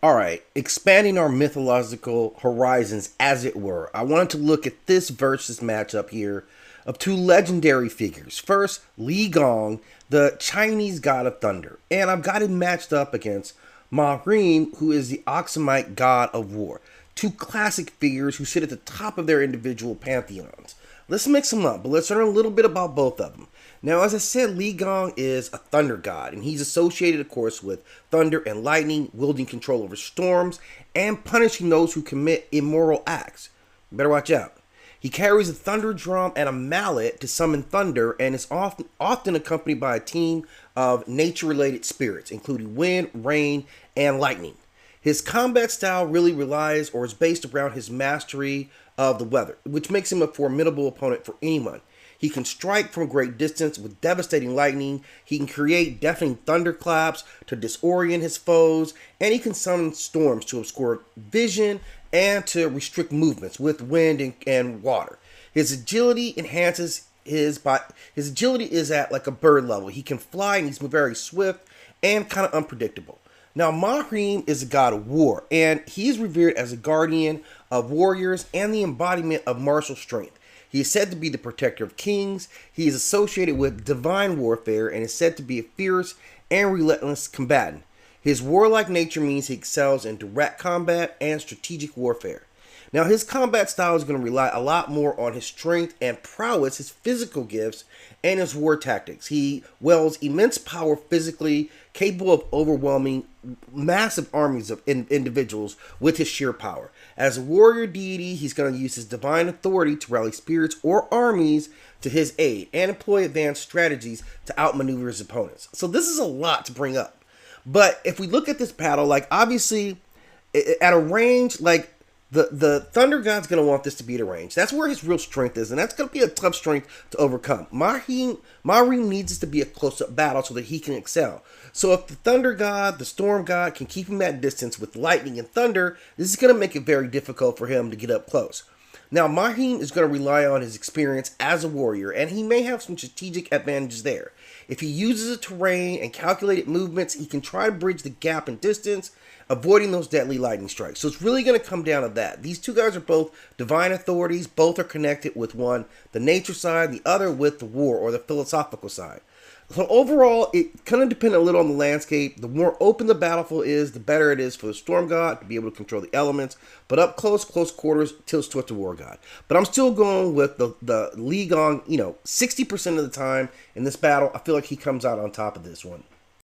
All right, expanding our mythological horizons, as it were, I wanted to look at this versus matchup here of two legendary figures. First, Lei Gong, the Chinese god of thunder, and I've got him matched up against Mahrem, who is the Axumite God of War. Two classic figures who sit at the top of their individual pantheons. Let's mix them up, but let's learn a little bit about both of them. Now, as I said, Lei Gong is a thunder god, and he's associated, of course, with thunder and lightning, wielding control over storms, and punishing those who commit immoral acts. You better watch out. He carries a thunder drum and a mallet to summon thunder, and is often accompanied by a team of nature-related spirits, including wind, rain, and lightning. His combat style really relies or is based around his mastery of the weather, which makes him a formidable opponent for anyone. He can strike from a great distance with devastating lightning. He can create deafening thunderclaps to disorient his foes. And he can summon storms to obscure vision and to restrict movements with wind and water. His agility enhances his agility is at like a bird level. He can fly and he's very swift and kind of unpredictable. Now, Mahrem is a god of war, and he is revered as a guardian of warriors and the embodiment of martial strength. He is said to be the protector of kings. He is associated with divine warfare and is said to be a fierce and relentless combatant. His warlike nature means he excels in direct combat and strategic warfare. Now, his combat style is going to rely a lot more on his strength and prowess, his physical gifts, and his war tactics. He wields immense power physically, capable of overwhelming massive armies of individuals with his sheer power. As a warrior deity, he's going to use his divine authority to rally spirits or armies to his aid and employ advanced strategies to outmaneuver his opponents. So this is a lot to bring up. But if we look at this battle, like obviously at a range, like the Thunder God's going to want this to be at a range. That's where his real strength is, and that's going to be a tough strength to overcome. Mahrem needs this to be a close-up battle so that he can excel. So if the Thunder God, the Storm God, can keep him at distance with lightning and thunder, this is going to make it very difficult for him to get up close. Now, Mahrem is going to rely on his experience as a warrior, and he may have some strategic advantages there. If he uses the terrain and calculated movements, he can try to bridge the gap in distance, avoiding those deadly lightning strikes. So it's really going to come down to that. These two guys are both divine authorities. Both are connected with one, the nature side, the other with the war or the philosophical side. So overall, it kind of depends a little on the landscape. The more open the battlefield is, the better it is for the Storm God to be able to control the elements. But up close quarters, tilts towards the War God. But I'm still going with the Lei Gong, 60% of the time in this battle. I feel like he comes out on top of this one.